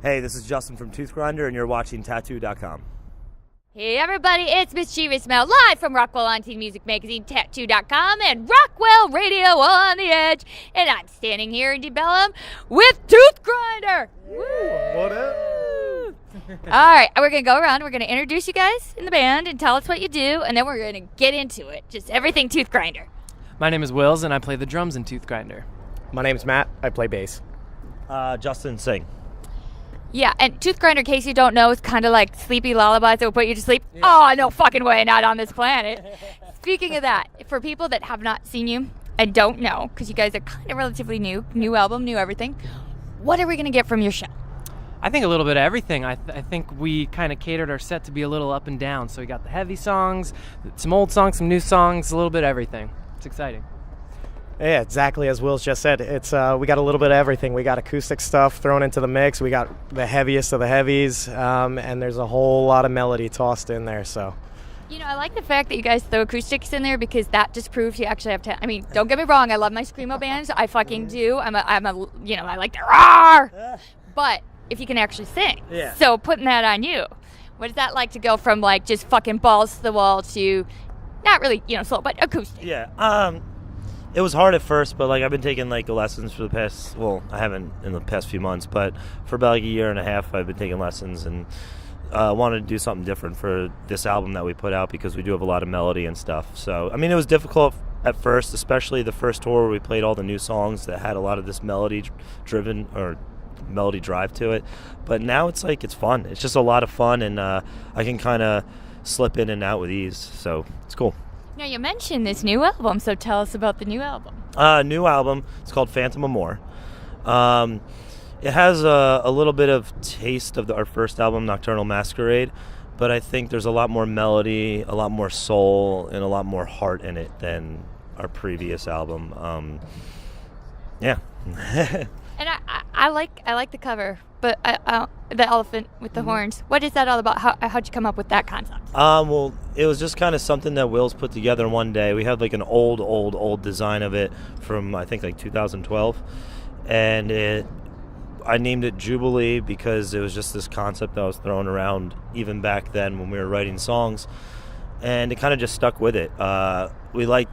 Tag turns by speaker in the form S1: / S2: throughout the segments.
S1: Hey, this is Justin from TOOTHGRINDER, and you're watching Tattoo.com.
S2: Hey everybody, it's Mischievous Mel live from Rockwell on Teen Music Magazine, Tattoo.com, and Rockwell Radio on the Edge. And I'm standing here in DeBellum with TOOTHGRINDER.
S3: What up?
S2: All right, we're going to go around. We're going to introduce you guys in the band and tell us what you do, and then we're going to get into it. Just everything TOOTHGRINDER.
S4: My name is Wills, and I play the drums in TOOTHGRINDER.
S3: My name's Matt. I play bass.
S1: Justin, sing.
S2: Yeah, and TOOTHGRINDER, in case you don't know, is kind of like sleepy lullabies that will put you to sleep. Yeah. Oh, no fucking way, not on this planet. Speaking of that, for people that have not seen you and don't know, because you guys are kind of relatively new album, new everything, what are we going to get from your show?
S4: I think a little bit of everything. I think we kind of catered our set to be a little up and down. So we got the heavy songs, some old songs, some new songs, a little bit of everything. It's exciting.
S3: Yeah, exactly as Will's just said. It's we got a little bit of everything. We got acoustic stuff thrown into the mix. We got the heaviest of the heavies, and there's a whole lot of melody tossed in there. So,
S2: you know, I like the fact that you guys throw acoustics in there because that just proves you actually have to. I mean, don't get me wrong. I love my screamo bands. I fucking do. I'm a you know, I like to roar. But if you can actually sing,
S1: Yeah.
S2: So putting that on you, what is that like to go from like just fucking balls to the wall to not really, you know, slow, but acoustic?
S1: Yeah. It was hard at first, but like I've been taking like lessons for the past. Well, I haven't in the past few months, but for about like a year and a half, I've been taking lessons and wanted to do something different for this album that we put out because we do have a lot of melody and stuff. So I mean, it was difficult at first, especially the first tour where we played all the new songs that had a lot of this melody drive to it. But now it's like it's fun. It's just a lot of fun, and I can kind of slip in and out with ease. So it's cool.
S2: Now, you mentioned this new album, so tell us about the new album.
S1: New album. It's called Phantom of More. It has a little bit of taste of our first album, Nocturnal Masquerade, but I think there's a lot more melody, a lot more soul, and a lot more heart in it than our previous album. Yeah.
S2: And I like the cover, but the elephant with the horns. What is that all about? How'd you come up with that concept?
S1: Well, it was just kind of something that Will's put together one day. We had like an old design of it from I think like 2012, and I named it Jubilee because it was just this concept that was thrown around even back then when we were writing songs, and it kind of just stuck with it. We liked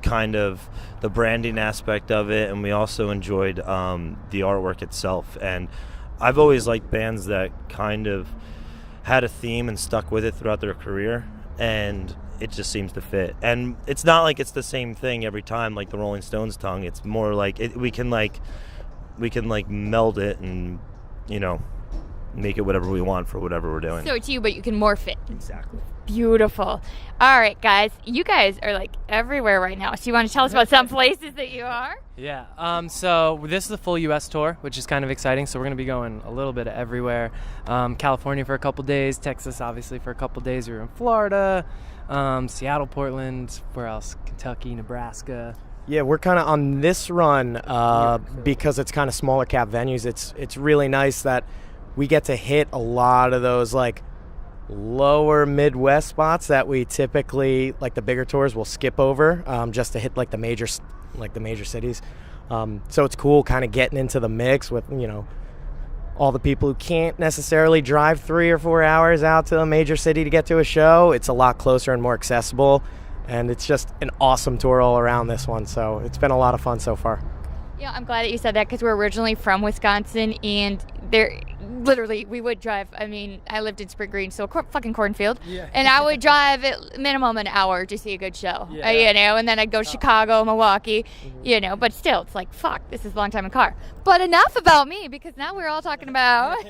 S1: kind of the branding aspect of it, and we also enjoyed the artwork itself. And I've always liked bands that kind of had a theme and stuck with it throughout their career, and it just seems to fit. And it's not like it's the same thing every time, like the Rolling Stones tongue. It's more like we can meld it and, you know, make it whatever we want for whatever we're doing.
S2: So it's you, but you can morph it.
S1: Exactly.
S2: Beautiful. All right, guys. You guys are like everywhere right now. So you want to tell us about some places that you are?
S4: Yeah. So this is a full U.S. tour, which is kind of exciting. So we're going to be going a little bit of everywhere. California for a couple days. Texas, obviously, for a couple days. We were in Florida, Seattle, Portland. Where else? Kentucky, Nebraska.
S3: Yeah, we're kind of on this run because it's kind of smaller cap venues. It's really nice that we get to hit a lot of those like lower Midwest spots that we typically, like the bigger tours, will skip over just to hit like the major cities. So it's cool kind of getting into the mix with, you know, all the people who can't necessarily drive 3 or 4 hours out to a major city to get to a show. It's a lot closer and more accessible, and it's just an awesome tour all around this one. So it's been a lot of fun so far.
S2: Yeah, I'm glad that you said that because we're originally from Wisconsin, and there, literally, we would drive. I mean, I lived in Spring Green, so fucking cornfield, and I would drive at minimum an hour to see a good show, you know, and then I'd go to Chicago, Milwaukee, you know, but still, it's like, fuck, this is a long time in car. But enough about me, because now we're all talking about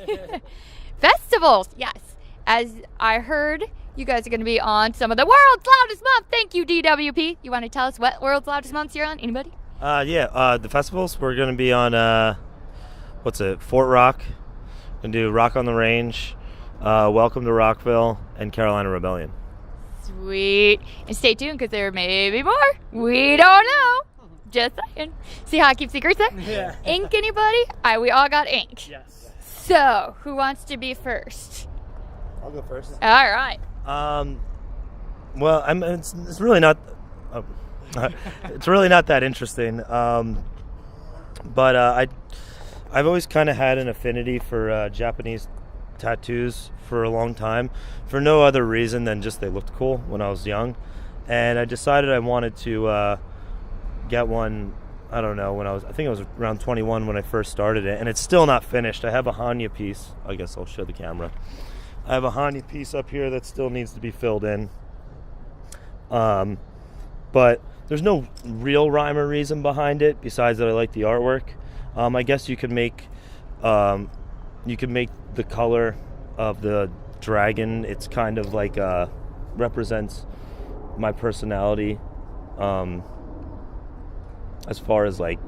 S2: festivals. Yes, as I heard, you guys are going to be on some of the World's Loudest Month. Thank you, DWP. You want to tell us what World's Loudest Months you're on? Anybody?
S1: The festivals, we're going to be on, Fort Rock. Going to do Rock on the Range, Welcome to Rockville, and Carolina Rebellion.
S2: Sweet. And stay tuned because there may be more. We don't know. Just saying. See how I keep secrets there?
S4: Yeah.
S2: Ink, anybody? We all got ink.
S4: Yes.
S2: So, who wants to be first?
S1: I'll go first.
S2: All right.
S1: Well, it's really not. It's really not that interesting. But I've always kind of had an affinity for Japanese tattoos for a long time, for no other reason than just they looked cool when I was young. And I decided I wanted to get one, I don't know, I think I was around 21 when I first started it, and it's still not finished. I have a Hanya piece. I guess I'll show the camera. I have a Hanya piece up here that still needs to be filled in. But there's no real rhyme or reason behind it besides that I like the artwork. I guess you could make the color of the dragon. It's kind of like represents my personality as far as like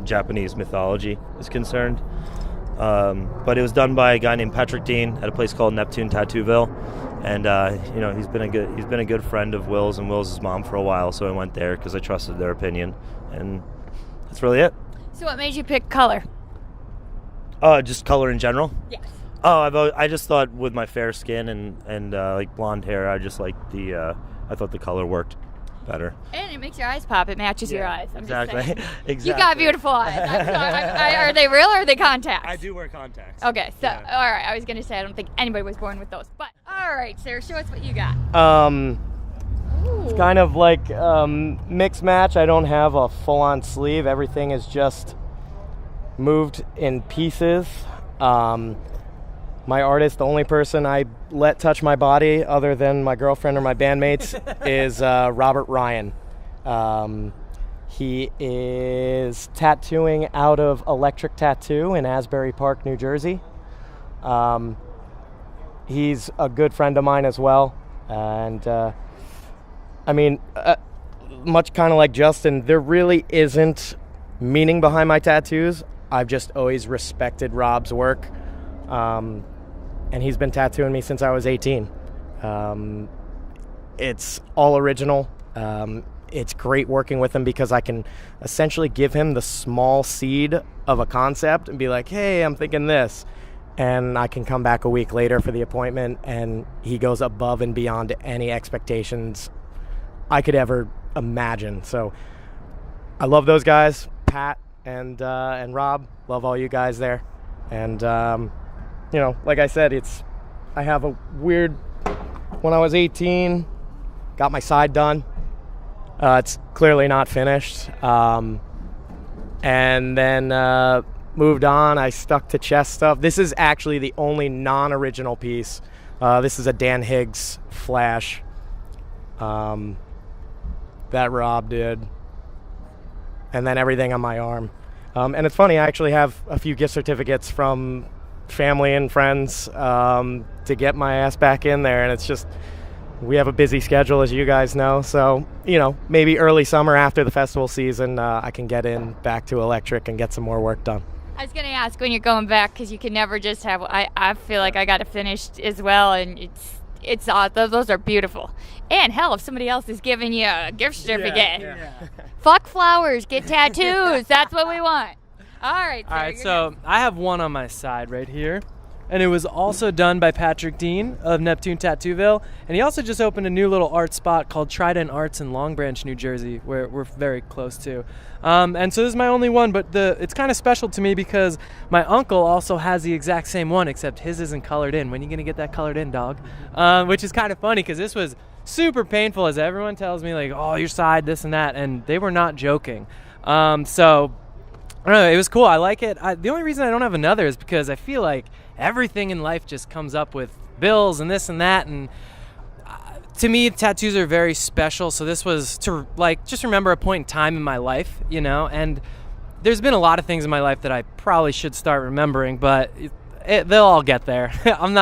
S1: Japanese mythology is concerned. But it was done by a guy named Patrick Dean at a place called Neptune Tattooville, and he's been a good friend of Will's and Will's mom for a while. So I went there because I trusted their opinion, and that's really it.
S2: So what made you pick color?
S1: Just color in general.
S2: Yes.
S1: Oh, I just thought with my fair skin and like blonde hair, I just like I thought the color worked better.
S2: And it makes your eyes pop. It matches your eyes. I'm
S1: exactly.
S2: Just saying.
S1: Exactly.
S2: You got beautiful eyes. I'm sorry. Are they real or are they contacts?
S1: I do wear contacts.
S2: Okay, so
S1: yeah.
S2: All right. I was gonna say I don't think anybody was born with those, but all right, Sarah, show us what you got.
S3: It's kind of like mixed match. I don't have a full-on sleeve. Everything is just moved in pieces. My artist, the only person I let touch my body other than my girlfriend or my bandmates is Robert Ryan. He is tattooing out of Electric Tattoo in Asbury Park, New Jersey. He's a good friend of mine as well. And much kind of like Justin, there really isn't meaning behind my tattoos. I've just always respected Rob's work. And he's been tattooing me since I was 18. It's all original. It's great working with him because I can essentially give him the small seed of a concept and be like, hey, I'm thinking this. And I can come back a week later for the appointment, and he goes above and beyond any expectations I could ever imagine. So I love those guys, Pat and Rob. Love all you guys there. And like I said, I have a weird, when I was 18, got my side done. It's clearly not finished. And then moved on. I stuck to chest stuff. This is actually the only non-original piece. This is a Dan Higgs flash that Rob did. And then everything on my arm. And it's funny, I actually have a few gift certificates from family and friends to get my ass back in there, and it's just, we have a busy schedule, as you guys know, so maybe early summer after the festival season I can get in back to Electric and get some more work done.
S2: I was gonna ask when you're going back, because you can never just have. I feel like I got it finished as well, and it's those are beautiful. And hell, if somebody else is giving you a gift certificate, fuck flowers, get tattoos. That's what we want. All right,
S4: so I have one on my side right here, and it was also done by Patrick Dean of Neptune Tattooville, and he also just opened a new little art spot called Trident Arts in Long Branch, New Jersey, where we're very close to. And so this is my only one, but it's kind of special to me because my uncle also has the exact same one, except his isn't colored in. When are you going to get that colored in, dog? Which is kind of funny because this was super painful, as everyone tells me, like, oh, your side, this and that, and they were not joking. So I don't know, it was cool. I like it. The only reason I don't have another is because I feel like everything in life just comes up with bills and this and that, and to me, tattoos are very special. So this was to just remember a point in time in my life, and there's been a lot of things in my life that I probably should start remembering, but they'll all get there. I'm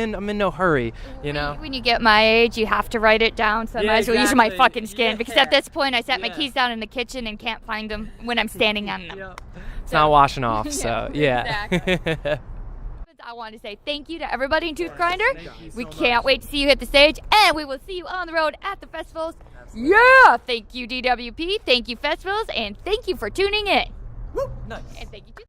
S4: in no hurry,
S2: When you get my age, you have to write it down, so I might as well use my fucking skin, because at this point I set my keys down in the kitchen and can't find them when I'm standing on them.
S4: It's not washing off, so yeah.
S2: Exactly. I want to say thank you to everybody in Tooth Grinder. We can't wait to see you hit the stage, and we will see you on the road at the festivals. Absolutely. Yeah! Thank you, DWP. Thank you, festivals, and thank you for tuning in.
S4: Woo! Nice.
S2: And thank you, Tooth